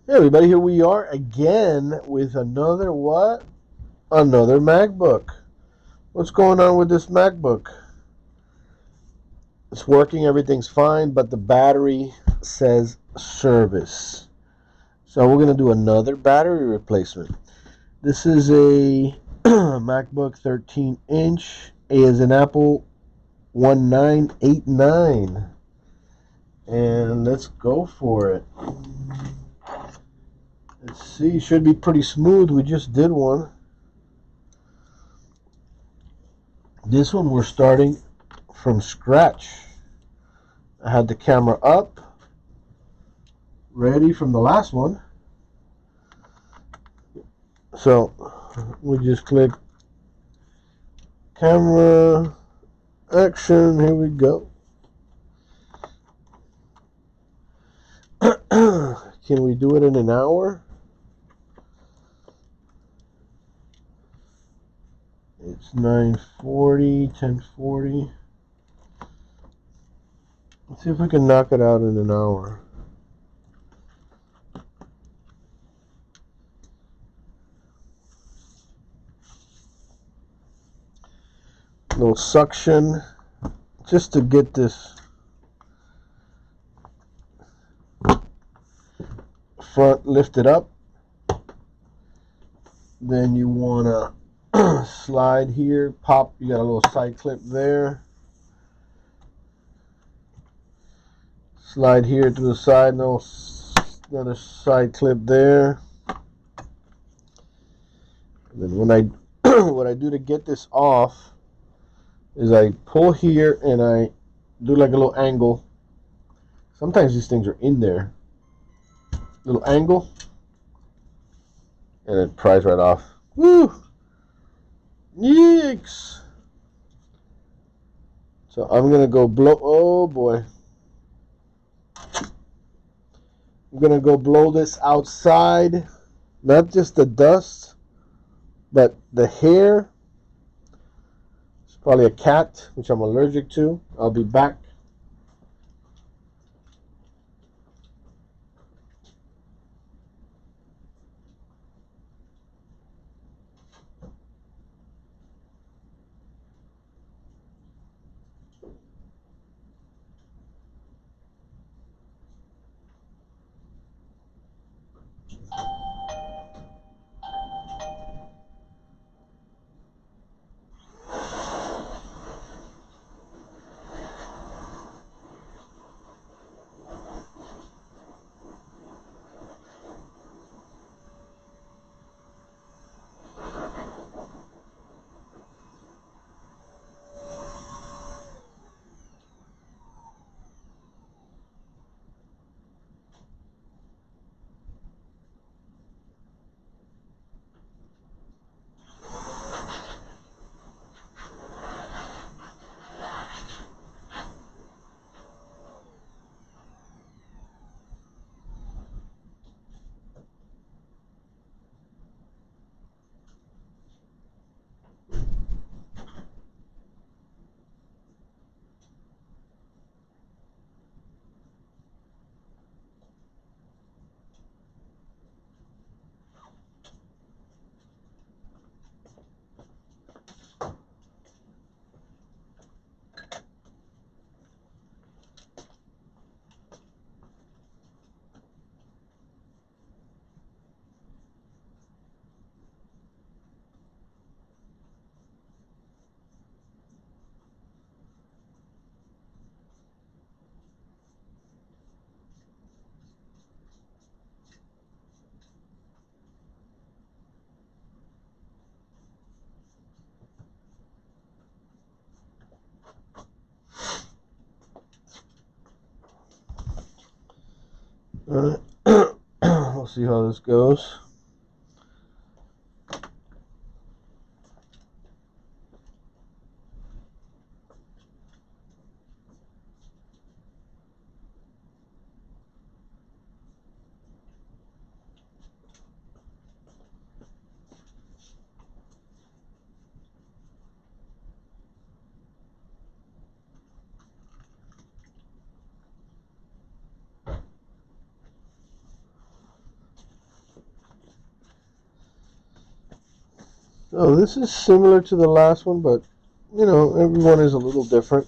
Hey everybody, here we are again with another what? Another MacBook. What's going on with this MacBook? It's working, everything's fine, but the battery says service. So we're going to do another battery replacement. This is a MacBook 13-inch, A as in Apple, 1989. And let's go for it. Let's see, should be pretty smooth. We just did one. This one we're starting from scratch. I had the camera up, ready from the last one. So we just click camera, action, here we go. Can we do it in an hour? It's 9:40, 10:40. Let's see if we can knock it out in an hour. Little suction just to get this front lifted up. Then you want to slide here, pop. You got a little side clip there. Slide here to the side, another side clip there. And then when I what I do to get this off is I pull here and I do like a little angle. Sometimes these things are in there. Little angle, and it pries right off. Woo! Yeeks! So I'm gonna go blow. Oh boy! I'm gonna go blow this outside. Not just the dust, but the hair. It's probably a cat, which I'm allergic to. I'll be back. Alright. We'll see how this goes. So this is similar to the last one, but you know, everyone is a little different.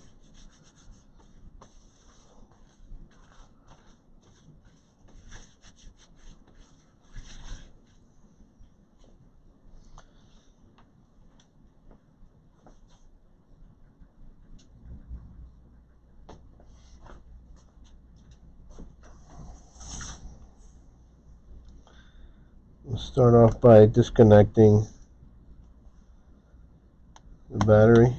We'll start off by disconnecting the battery.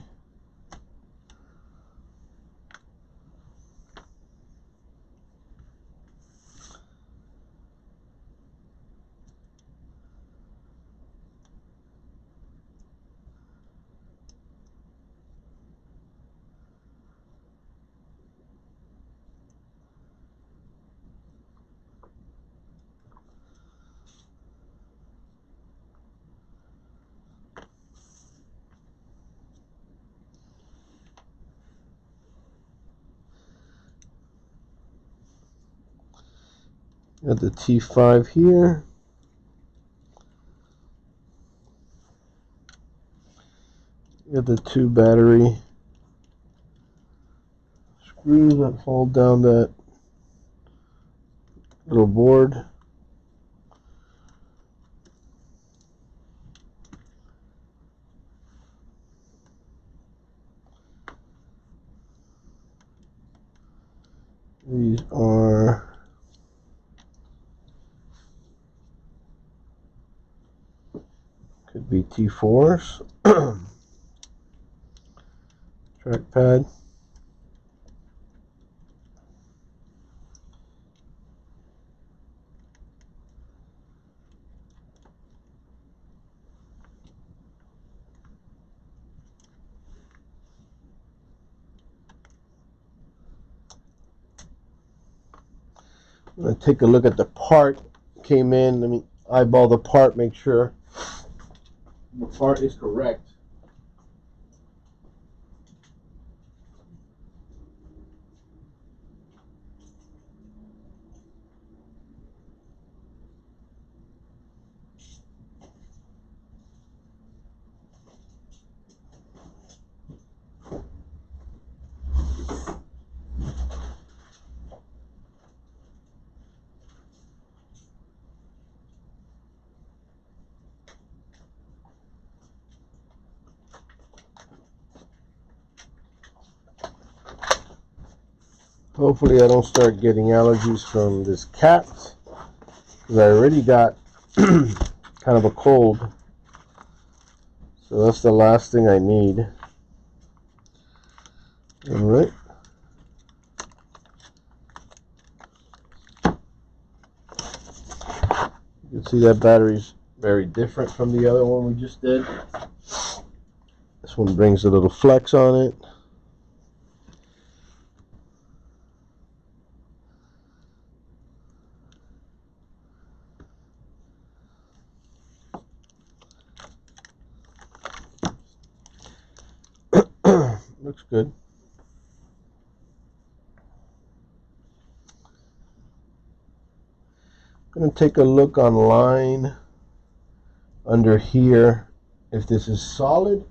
Got the T5 here. Got the two battery screws that hold down that little board. These are could be T4s. Trackpad. I'm going to take a look at the part. Came in. Let me eyeball the part, make sure the part is correct. Hopefully I don't start getting allergies from this cat, because I already got kind of a cold. So that's the last thing I need. Alright. You can see that battery's very different from the other one we just did. This one brings a little flex on it. Looks good. I'm going to take a look online under here if this is solid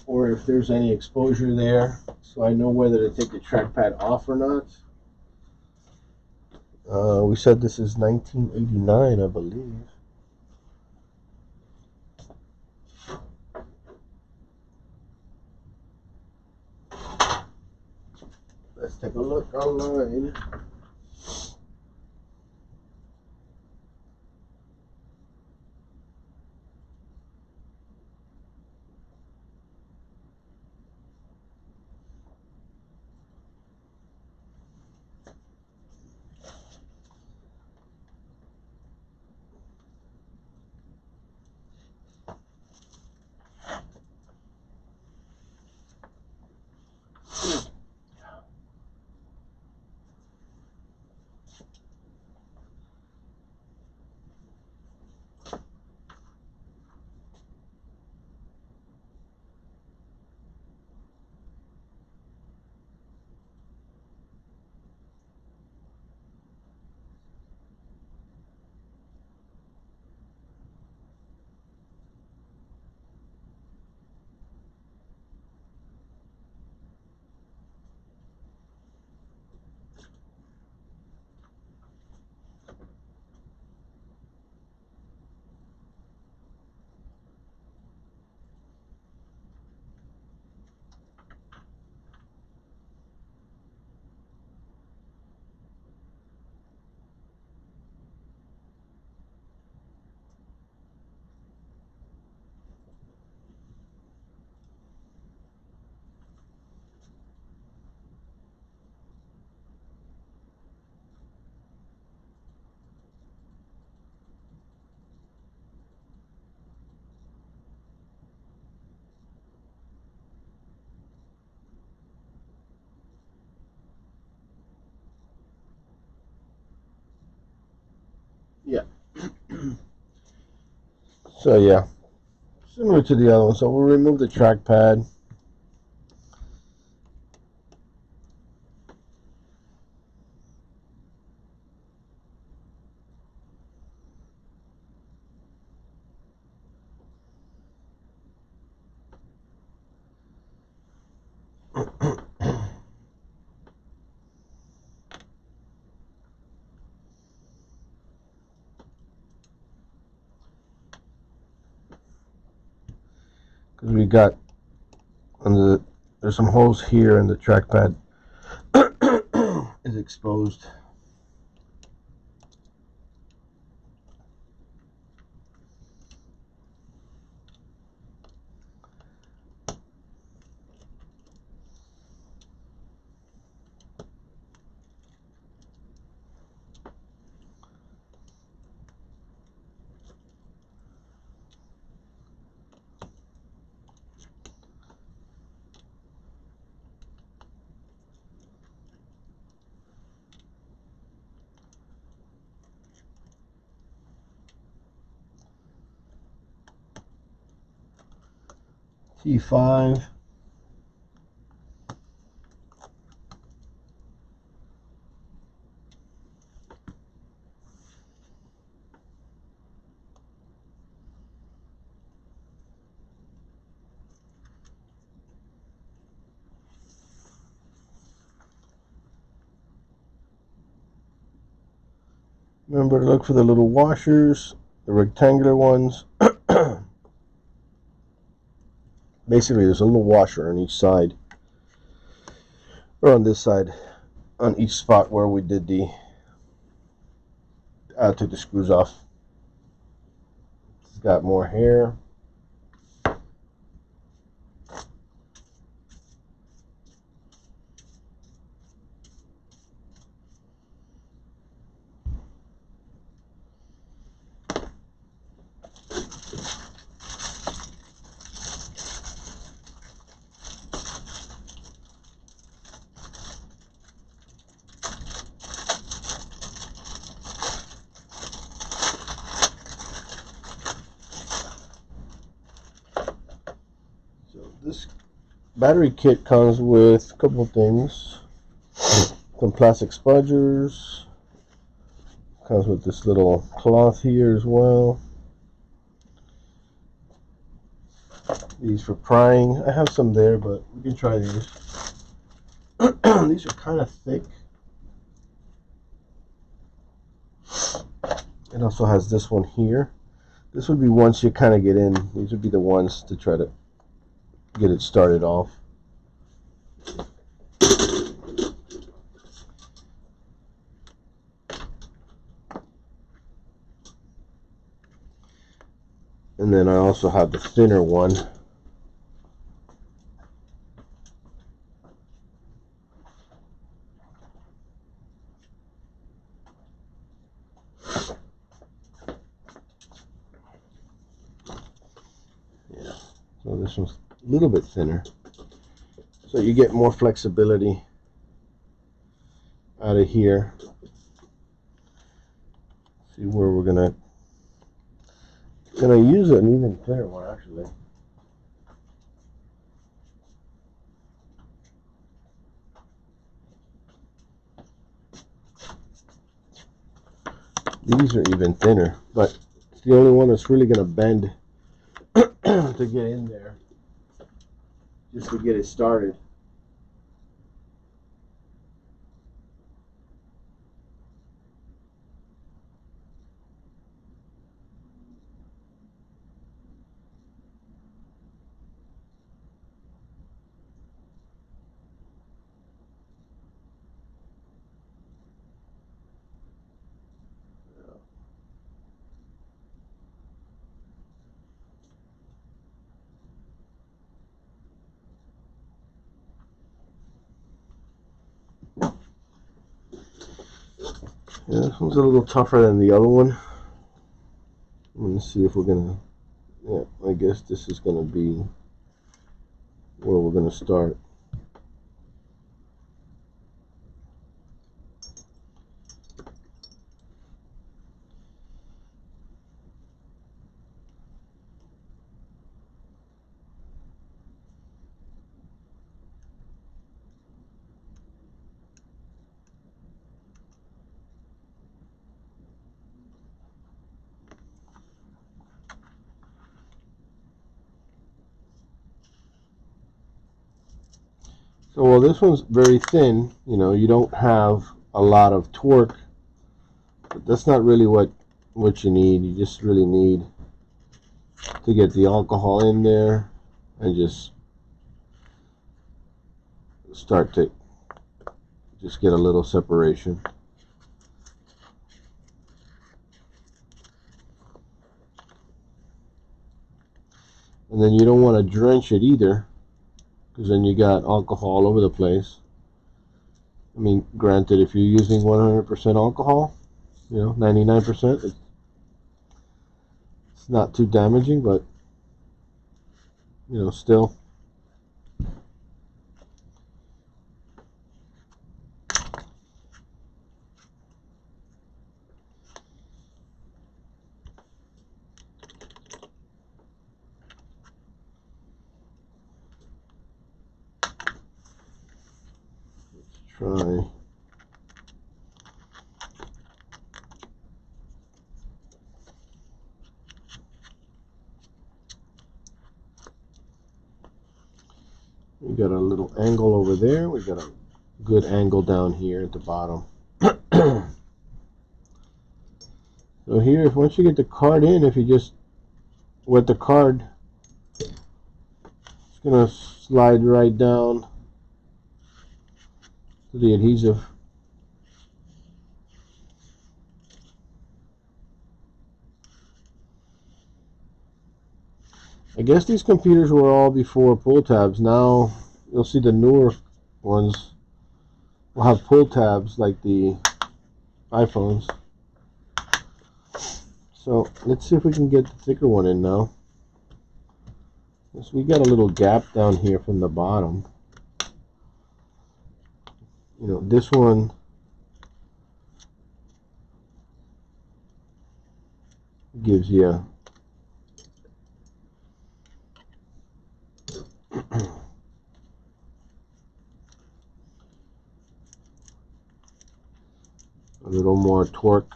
or if there's any exposure there, so I know whether to take the trackpad off or not. We said this is 1989, I believe. Let's take a look online. Yeah. So yeah, similar to the other one. So we'll remove the trackpad. Because we got there's some holes here and the trackpad is exposed. T5. Remember to look for the little washers, the rectangular ones. Basically, there's a little washer on each side, or on this side, on each spot where we did the took the screws off. It's got more hair. So this battery kit comes with a couple of things. Some plastic spudgers. Comes with this little cloth here as well. These for prying. I have some there, but we can try these. These are kind of thick. It also has this one here. This would be once you kind of get in. These would be the ones to try to get it started off. And then I also have the thinner one. Yeah. So this one's a little bit thinner. So you get more flexibility out of here. See where we're gonna use an even thinner one actually. These are even thinner, but it's the only one that's really gonna bend to get in there, just to get it started. Yeah, this one's a little tougher than the other one. I'm gonna see if we're gonna. Yeah, I guess this is gonna be where we're gonna start. So while this one's very thin, you know, you don't have a lot of torque, but that's not really what you need. You just really need to get the alcohol in there and just start to just get a little separation. And then you don't want to drench it either, because then you got alcohol all over the place. I mean, granted, if you're using 100% alcohol, you know, 99%, it's not too damaging, but, you know, still. Let's try. We got a little angle over there. We got a good angle down here at the bottom. So here, if once you get the card in, if you just wet the card, it's gonna slide right down to the adhesive. I guess these computers were all before pull tabs. Now you'll see the newer ones will have pull tabs like the iPhones. So let's see if we can get the thicker one in now. So we got a little gap down here from the bottom. You know, this one gives you a little more torque.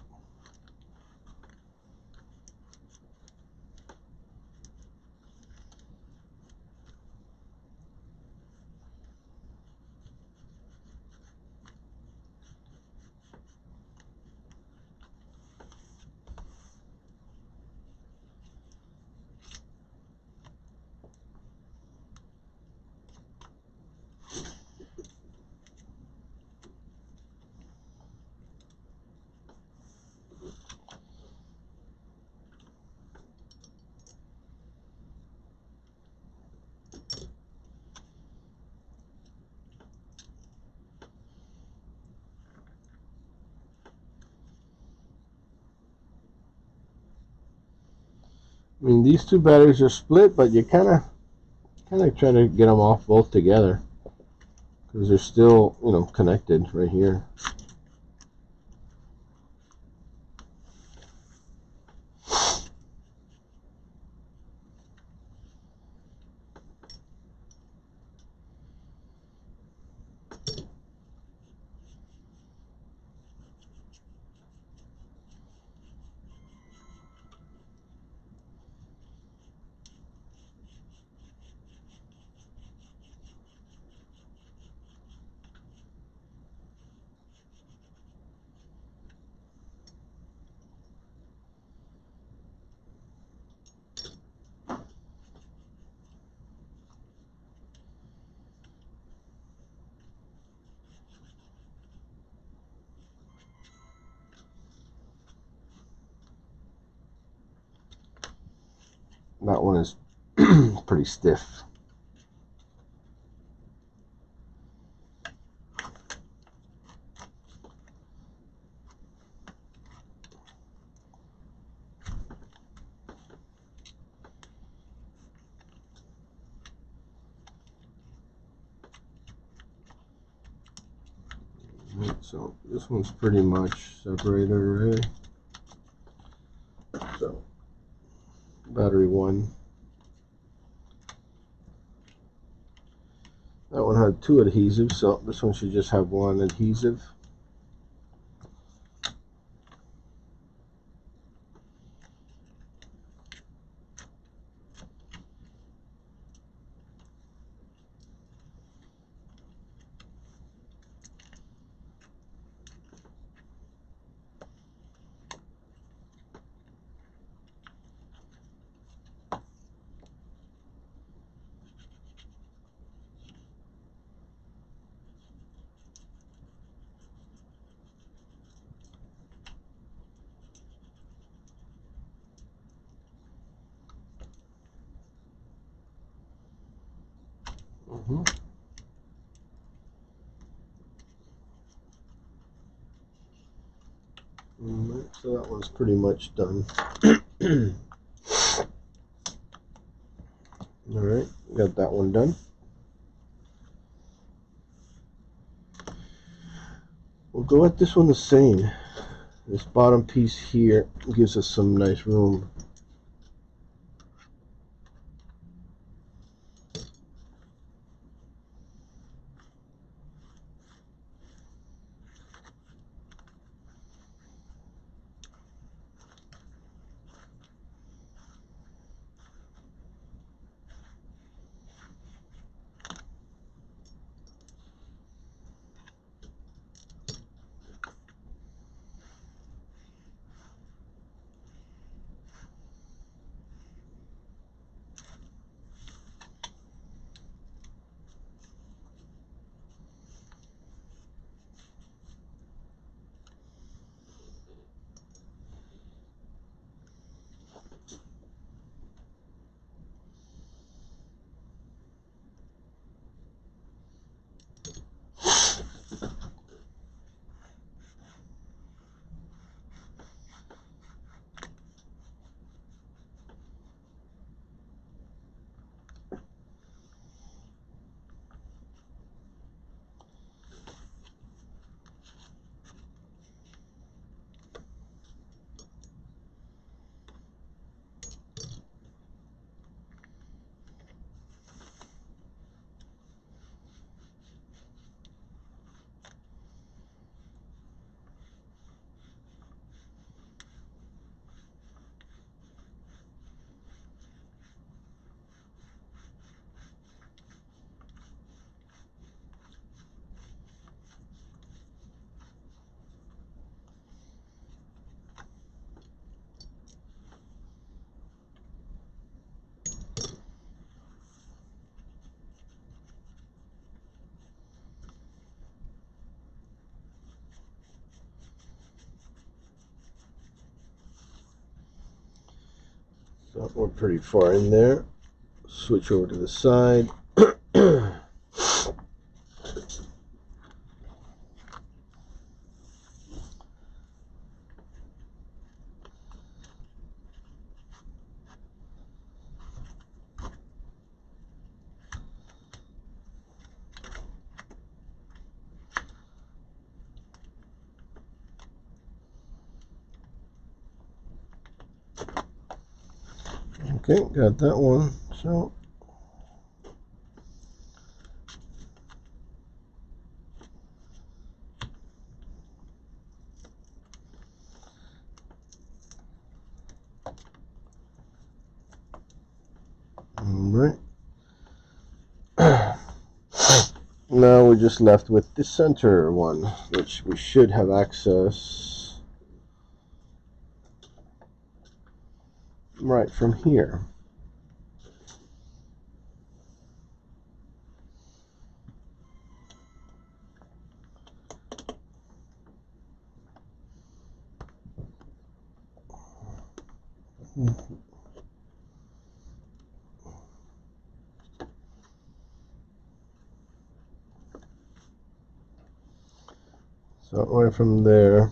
I mean, these two batteries are split, but you kind of try to get them off both together because they're still, you know, connected right here. That one is pretty stiff. So this one's pretty much separated already. So battery one. That one had two adhesives, so this one should just have one adhesive. Mhm. Alright, so that one's pretty much done. Alright, got that one done. We'll go at this one the same. This bottom piece here gives us some nice room. So we're pretty far in there. Switch over to the side. Okay, got that one. So all right. Now we're just left with the center one, which we should have access right from here. So right from there.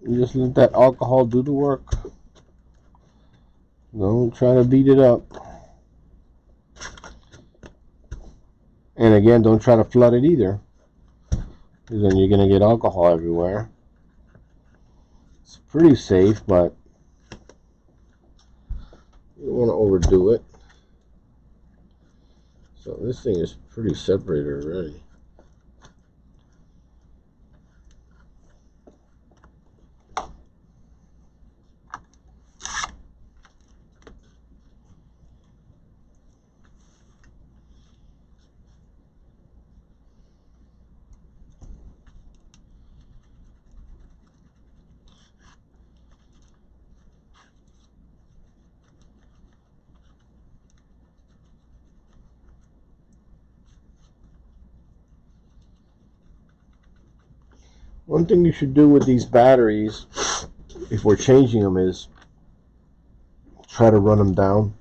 You just let that alcohol do the work. Don't try to beat it up. And again, don't try to flood it either, because then you're going to get alcohol everywhere. It's pretty safe, but you don't want to overdo it. So this thing is pretty separated already. One thing you should do with these batteries before changing them is try to run them down.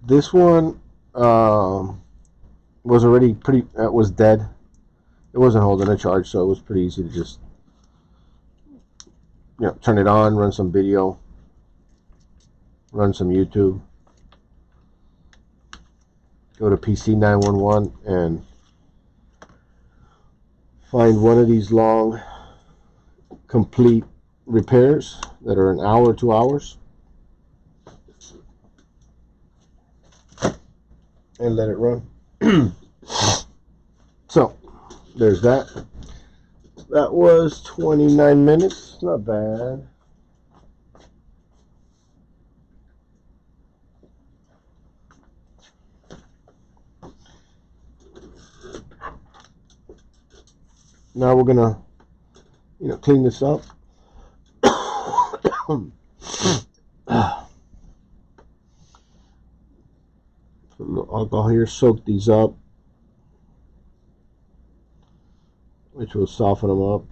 This one was already was dead. It wasn't holding a charge, so it was pretty easy to just turn it on, run some video, run some YouTube, go to PC 911 and find one of these long complete repairs that are an hour, 2 hours, and let it run. So there's that. That was 29 minutes. Not bad. Now we're gonna clean this up. Put a little alcohol here, soak these up, which will soften them up.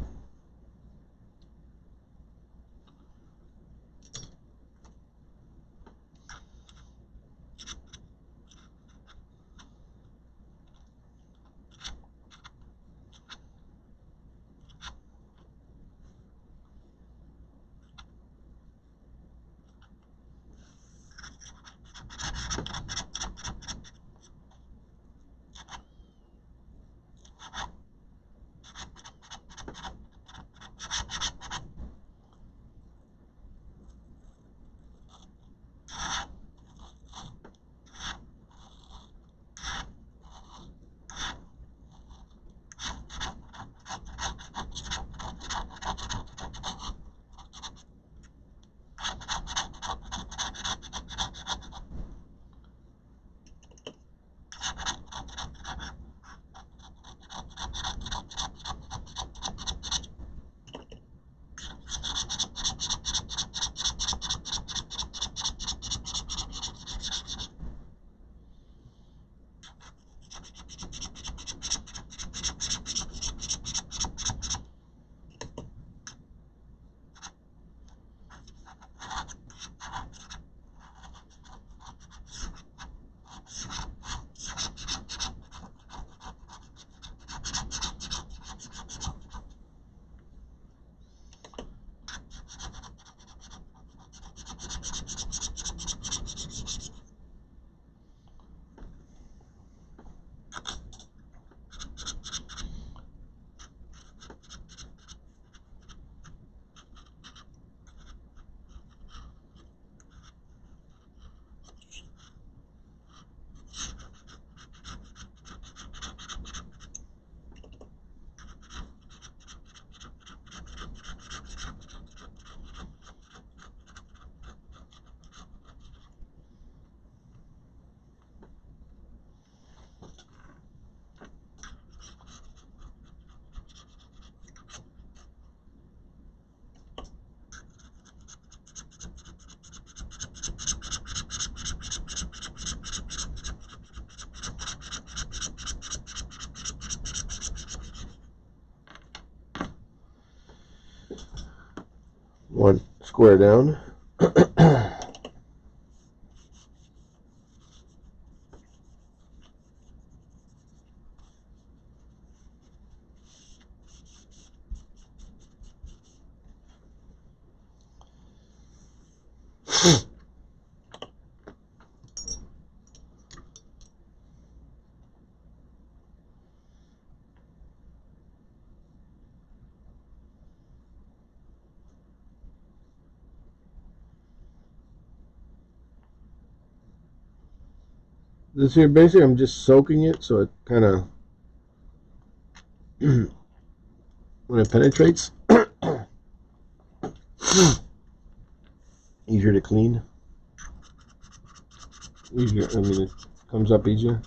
One square down. This here, basically, I'm just soaking it so it kind of, when it penetrates, easier to clean. Easier, I mean, it comes up easier.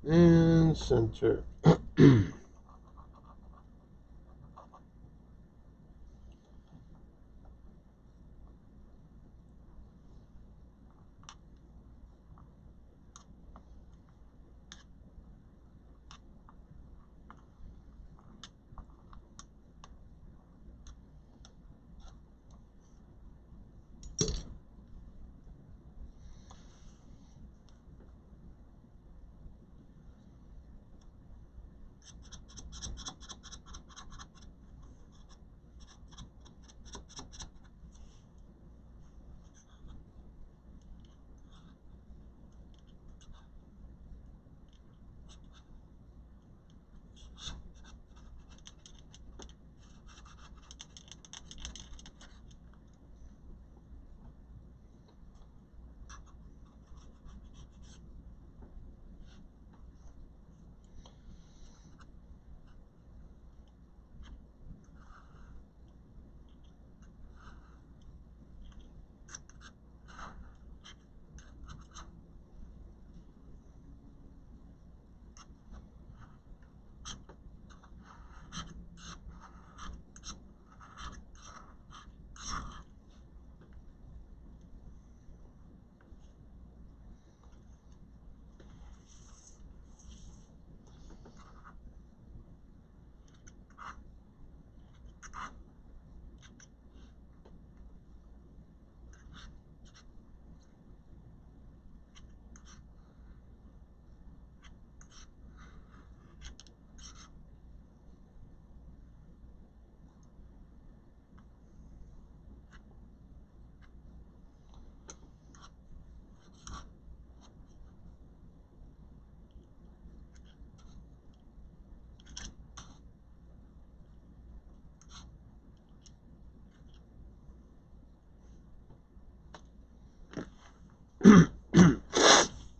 And center.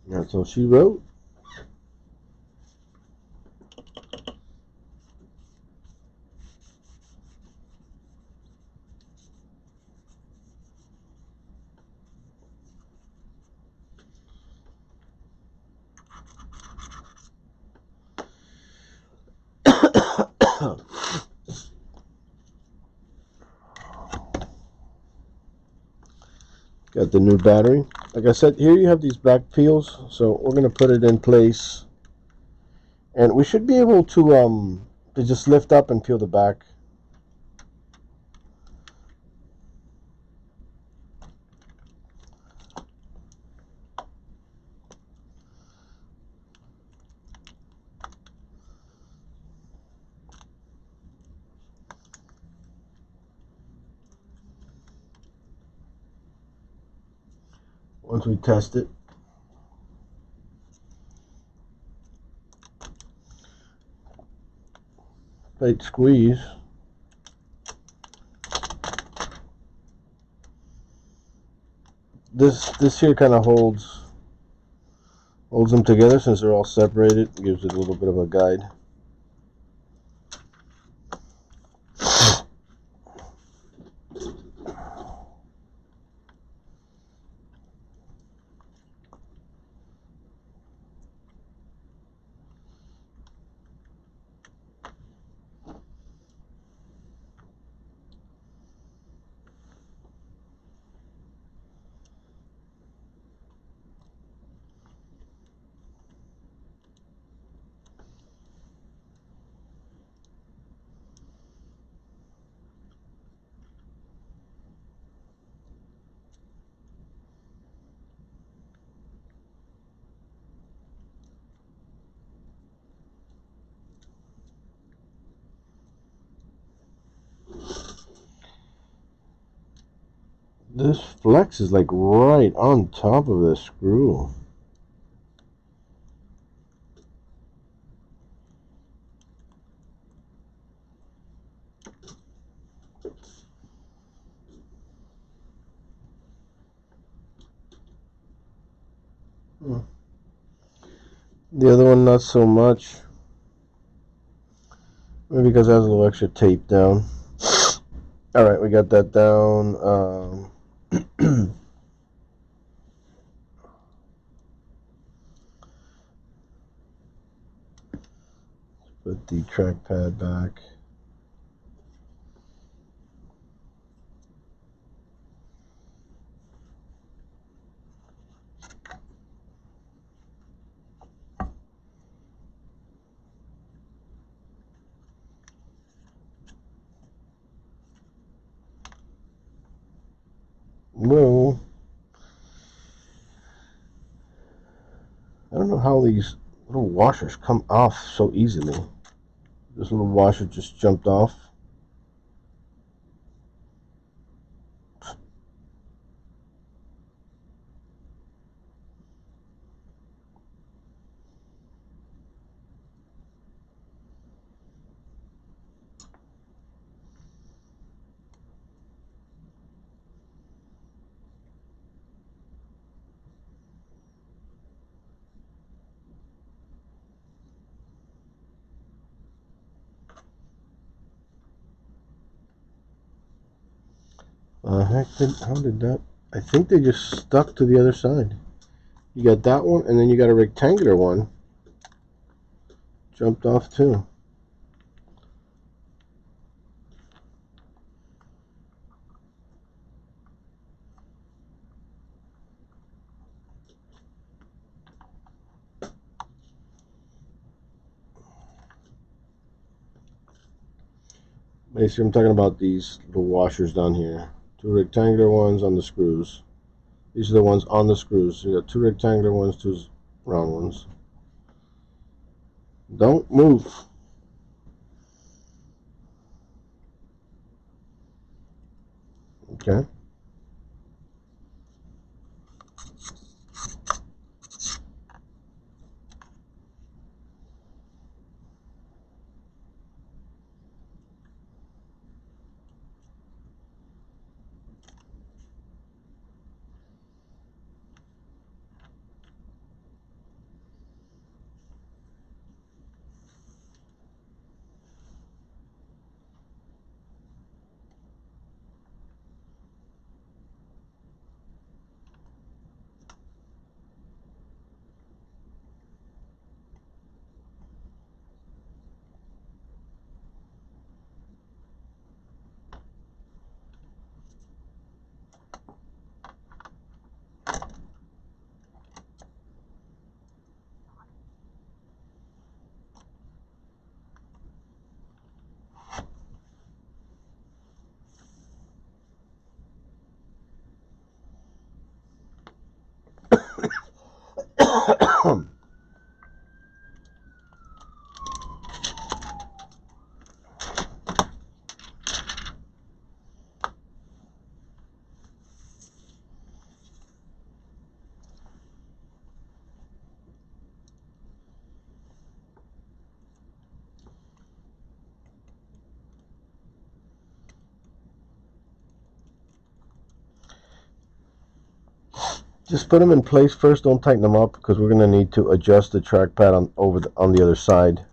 That's all she wrote. Got the new battery. Like I said, here you have these black peels, so we're gonna put it in place, and we should be able to just lift up and peel the back. Once we test it. tight squeeze. This here kind of holds them together since they're all separated. Gives it a little bit of a guide. This flex is like right on top of the screw. The other one not so much. Maybe because it has a little extra tape down. Alright, we got that down. Put the trackpad back. Well, I don't know how these little washers come off so easily. This little washer just jumped off. How did that? I think they just stuck to the other side. You got that one, and then you got a rectangular one. Jumped off too. Basically, I'm talking about these little washers down here. Two rectangular ones on the screws. These are the ones on the screws. You got two rectangular ones, two round ones. Don't move. Okay. Just put them in place first. Don't tighten them up because we're going to need to adjust the trackpad on the other side.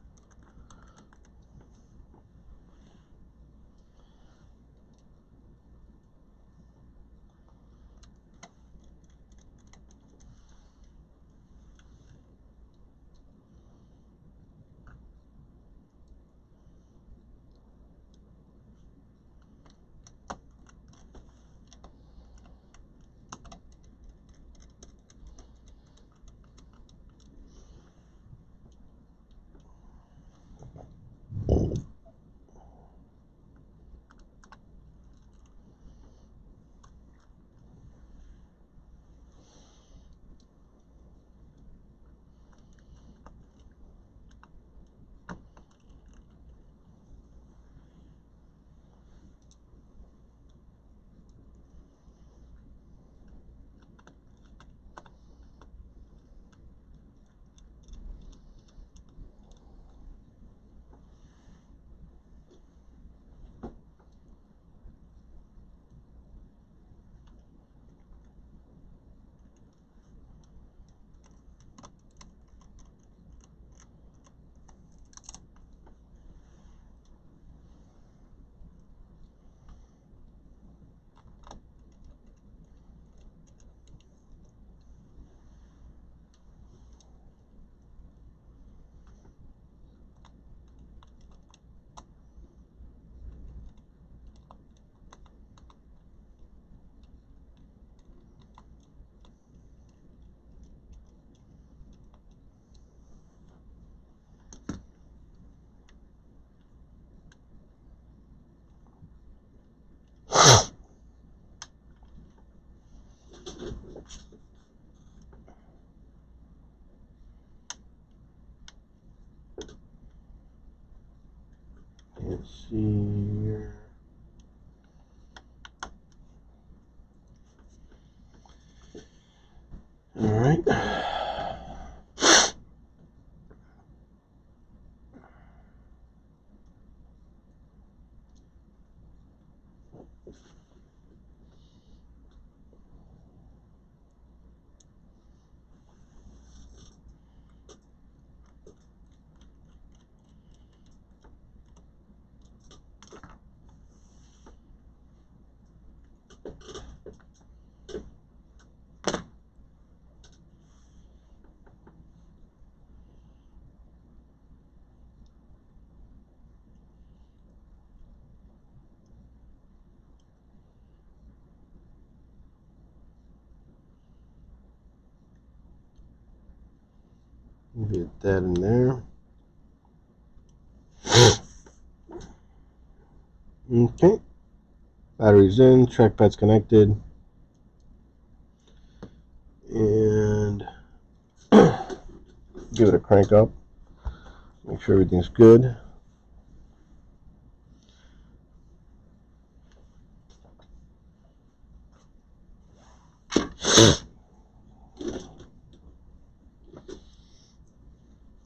Let's see here. All right. Get that in there. Okay. Battery's in, trackpad's connected. And give it a crank up. Make sure everything's good.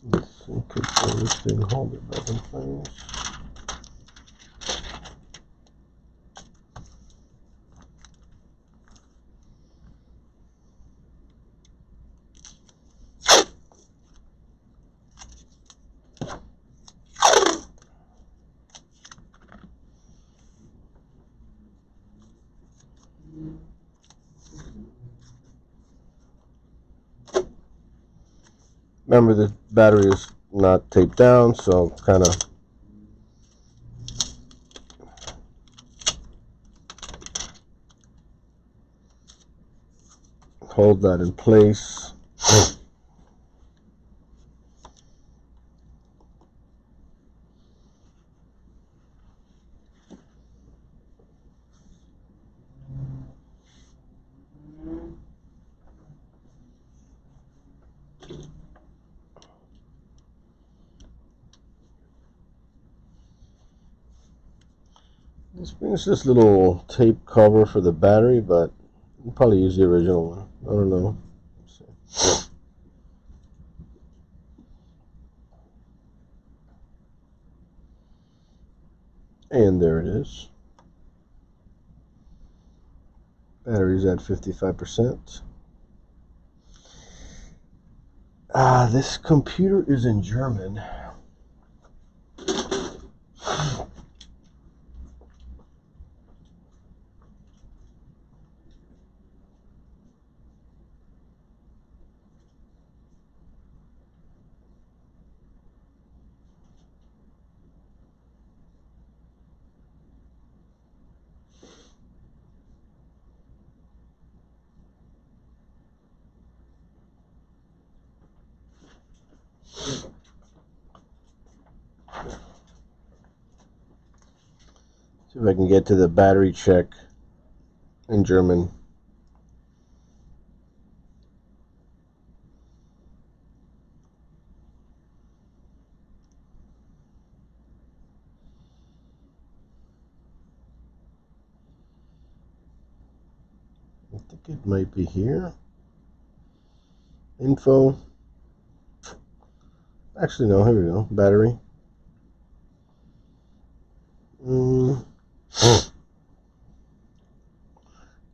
Let's see, so this thing hold it back in place. Remember, the battery is not taped down, so kind of hold that in place. It's this little tape cover for the battery, but I'll probably use the original one. I don't know. And there it is. Battery's at 55%. This computer is in German. See if I can get to the battery check in German. I think it might be here. Info. Actually, no, here we go. Battery.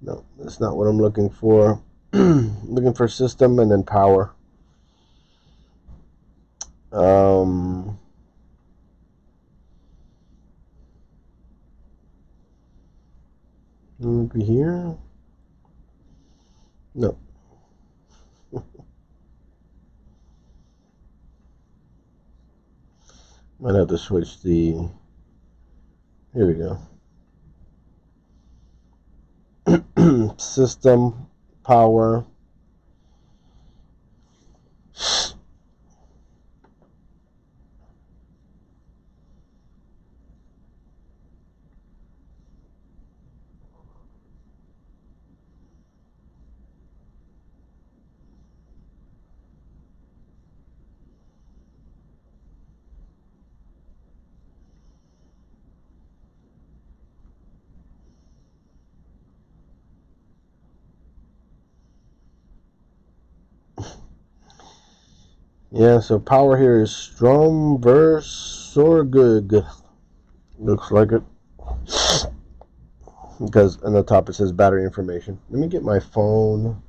No, that's not what I'm looking for. Looking for system and then power. Maybe here? No. Might have to switch the... Here we go. System, power. Yeah, so power here is Stromversorgung. Looks like it. Because on the top it says battery information. Let me get my phone.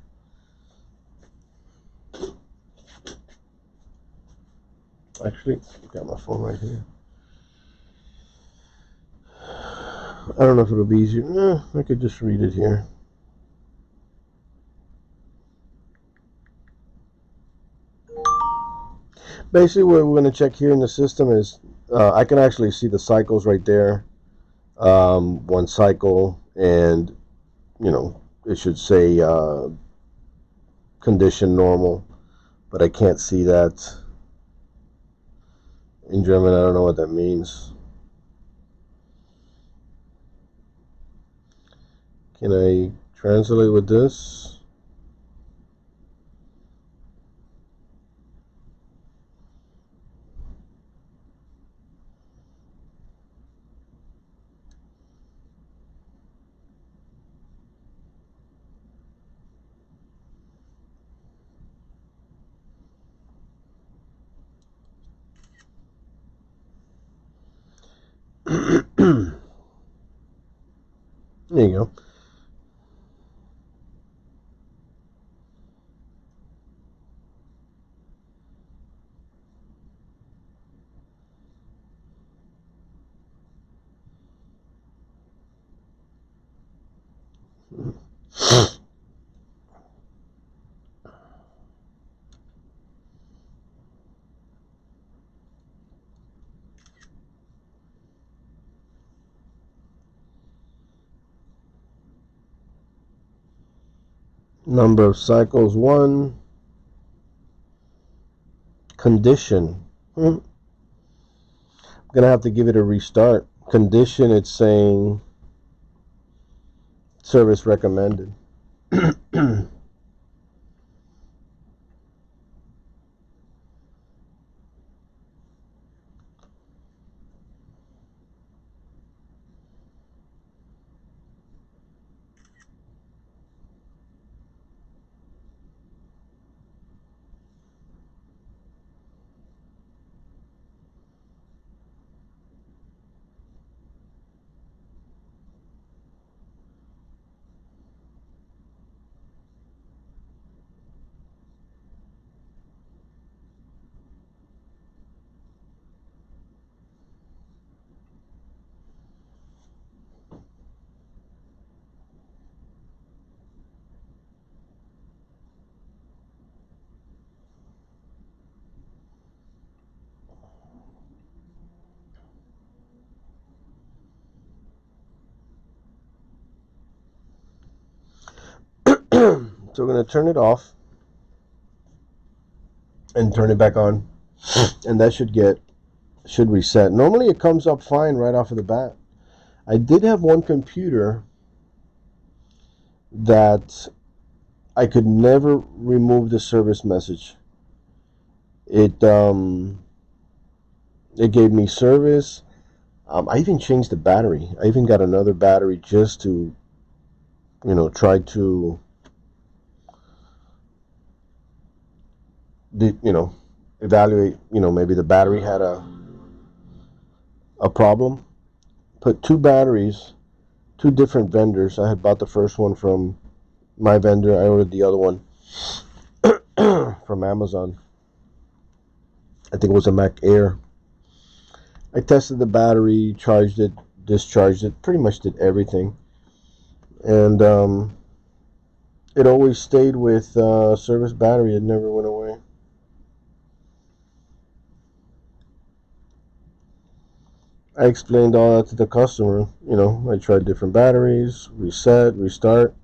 Actually, I've got my phone right here. I don't know if it'll be easier. I could just read it here. Basically, what we're going to check here in the system is I can actually see the cycles right there. One cycle, and it should say condition normal, but I can't see that in German. I don't know what that means. Can I translate with this? There you go. Number of cycles 1. Condition. I'm gonna have to give it a restart. Condition, it's saying service recommended. So we're going to turn it off and turn it back on, and that should reset. Normally it comes up fine right off of the bat. I did have one computer that I could never remove the service message. It gave me service. I even changed the battery. I even got another battery just to, try to, evaluate. Maybe the battery had a problem. Put two batteries, two different vendors. I had bought the first one from my vendor. I ordered the other one from Amazon. I think it was a Mac Air. I tested the battery, charged it, discharged it, pretty much did everything. And it always stayed with service battery. It never went away. I explained all that to the customer. I tried different batteries, reset, restart,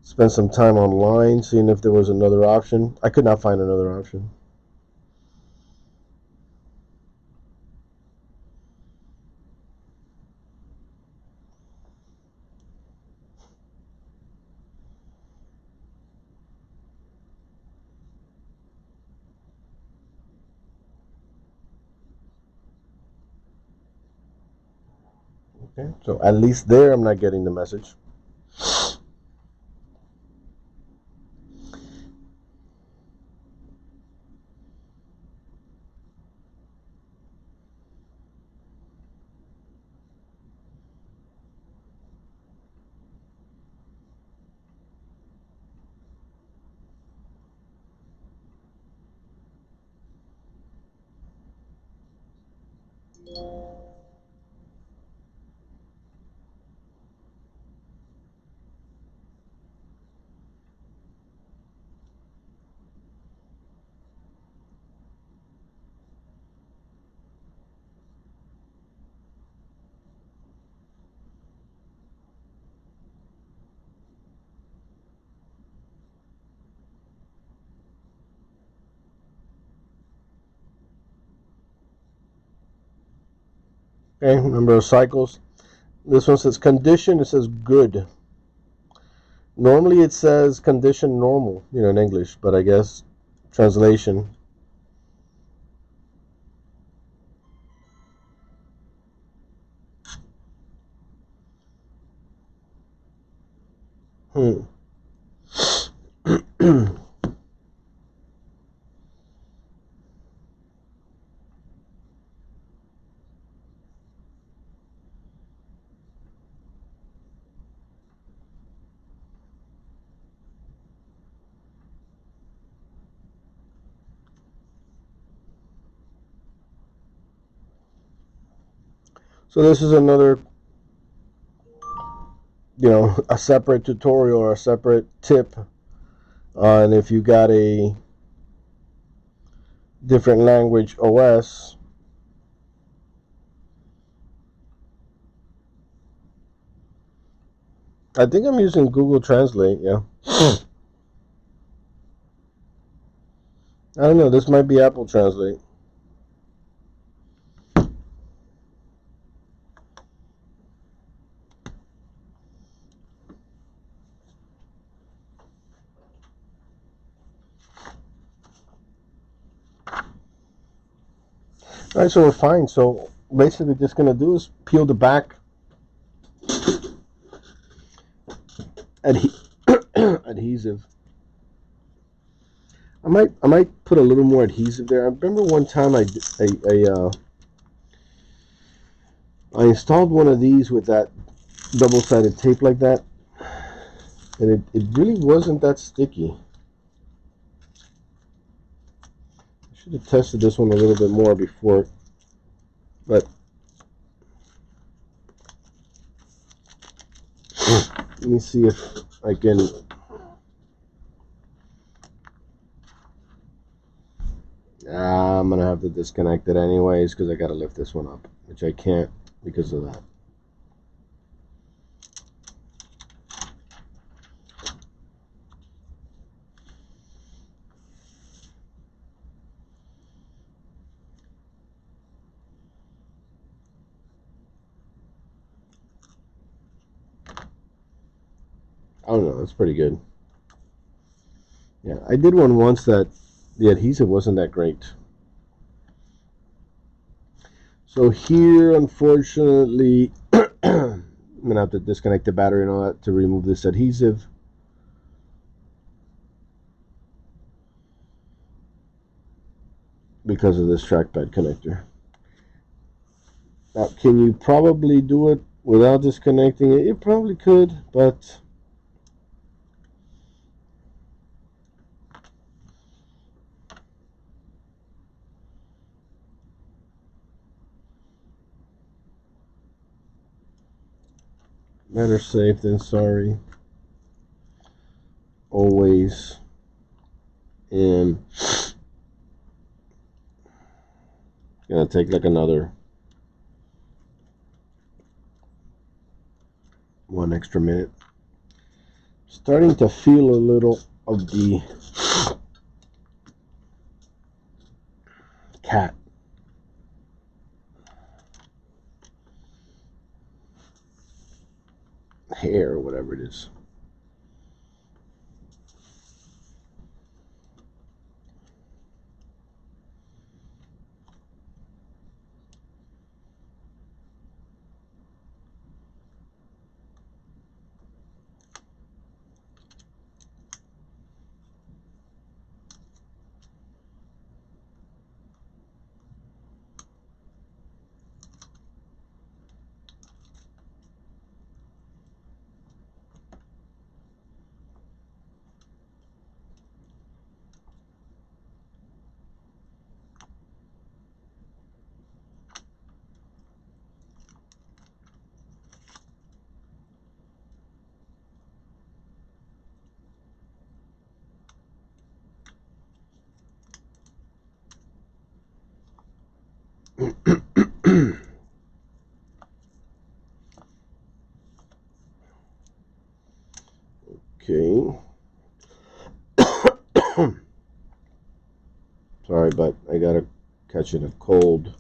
spent some time online seeing if there was another option. I could not find another option. Okay, so at least there I'm not getting the message. Okay, number of cycles. This one says condition. It says good. Normally it says condition normal, in English, but I guess translation. So this is another, a separate tutorial or a separate tip on if you got a different language OS. I think I'm using Google Translate, yeah. I don't know, this might be Apple Translate. Alright, so we're fine. So basically just going to do is peel the back adhesive. I might put a little more adhesive there. I remember one time I installed one of these with that double-sided tape like that, and it really wasn't that sticky. I should have tested this one a little bit more before, but let me see if I can. I'm gonna have to disconnect it anyways because I gotta lift this one up, which I can't because of that. I don't know. That's pretty good. Yeah, I did one once that the adhesive wasn't that great. So here, unfortunately, I'm gonna have to disconnect the battery and all that to remove this adhesive. Because of this trackpad connector. Now, can you probably do it without disconnecting it? You probably could, but better safe than sorry. Always. And gonna take like another 1 extra minute. Starting to feel a little of the cat. Hair or whatever it is. Okay. Sorry, but I gotta catch it a cold.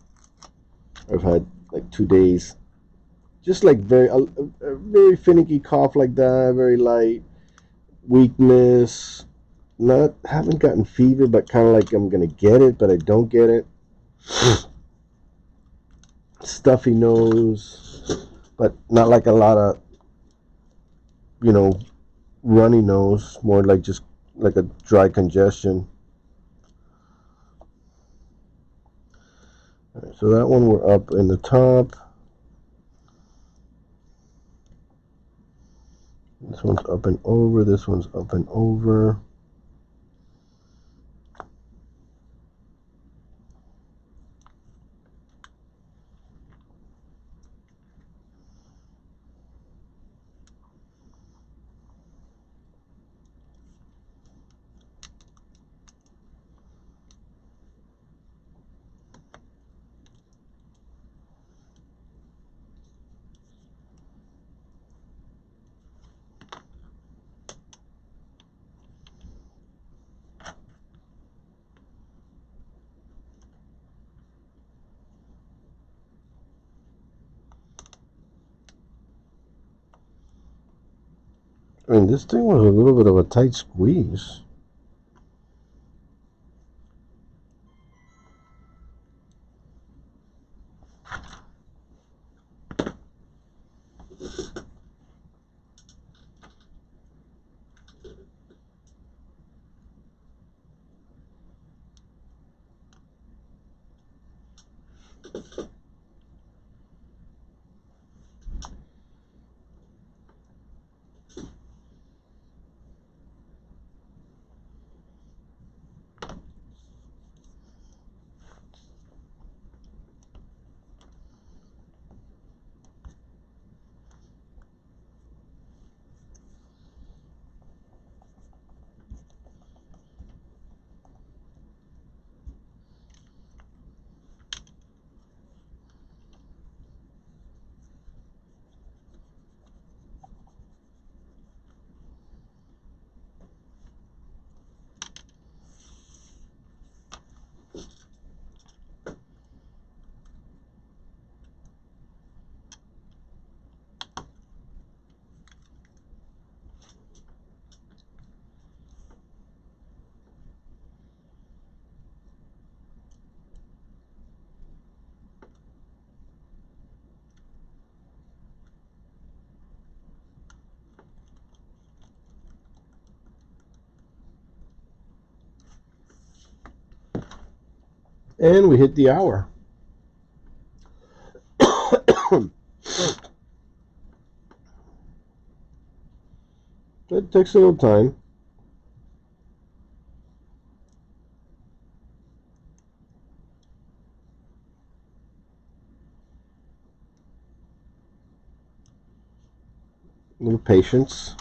I've had like 2 days, just like a very finicky cough like that, very light weakness. Not haven't gotten fever, but kind of like I'm gonna get it, but I don't get it. Stuffy nose, but not like a lot of runny nose. More like just like a dry congestion. All right, so that one we're up in the top. This one's up and over. This one's up and over. I mean, this thing was a little bit of a tight squeeze. And we hit the hour. It takes a little time. A little patience.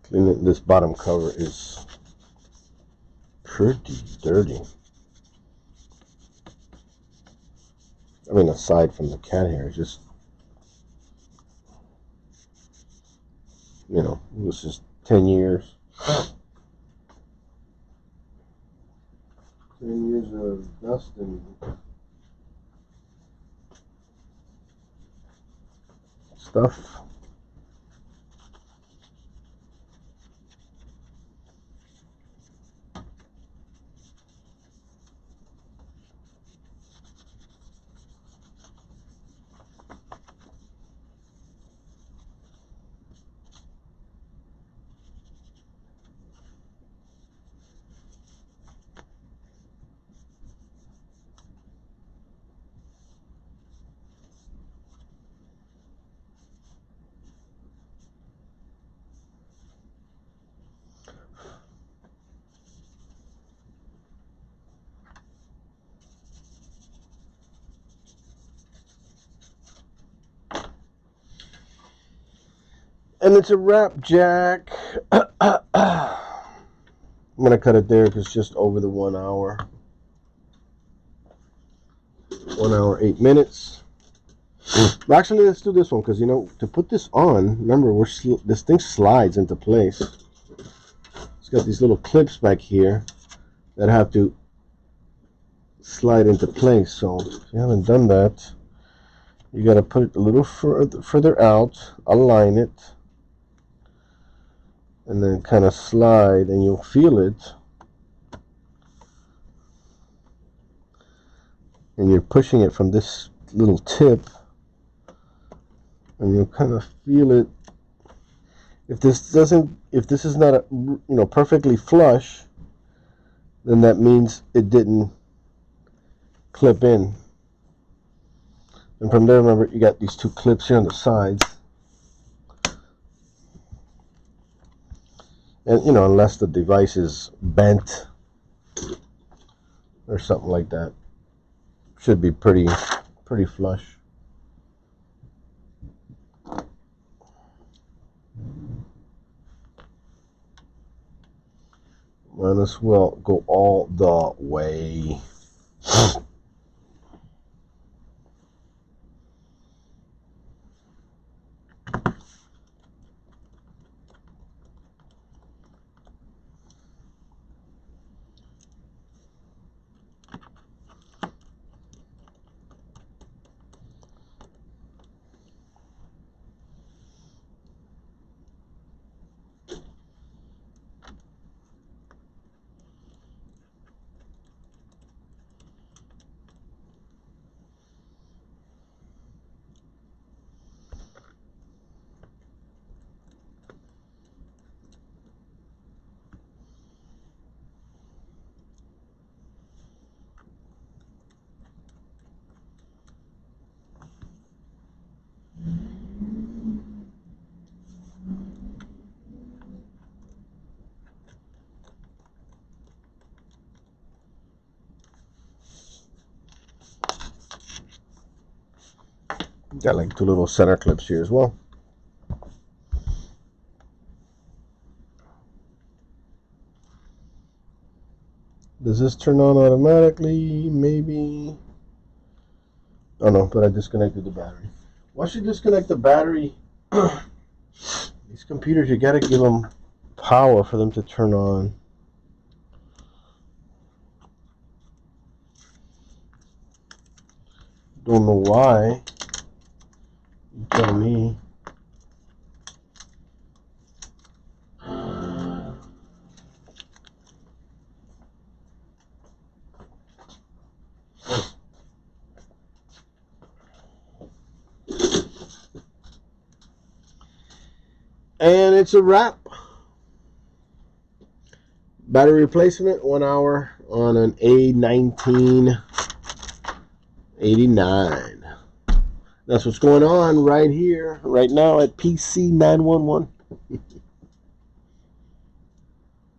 Cleaning this bottom cover is pretty dirty. I mean, aside from the cat hair, just, you know, this is 10 years. 10 years of dust and stuff. And it's a wrap, Jack. I'm gonna cut it there because it's just over the 1 hour. 1 hour, 8 minutes. Actually, let's do this one because, you know, to put this on, remember, this thing slides into place. It's got these little clips back here that have to slide into place. So if you haven't done that, you got to put it a little further out, align it, and then kind of slide, and you'll feel it. And you're pushing it from this little tip, and you'll kind of feel it. If this is not perfectly flush, then that means it didn't clip in. And from there, remember, you got these two clips here on the sides. And, you know, unless the device is bent, or something like that. Should be pretty flush. Might as well go all the way. Got like 2 little center clips here as well. Does this turn on automatically? Maybe. Oh no, but I disconnected the battery. Once you disconnect the battery, these computers, you gotta give them power for them to turn on. Don't know why. You tell me. And it's a wrap. Battery replacement, 1 hour on an A1989. That's what's going on right here, right now at PC 911.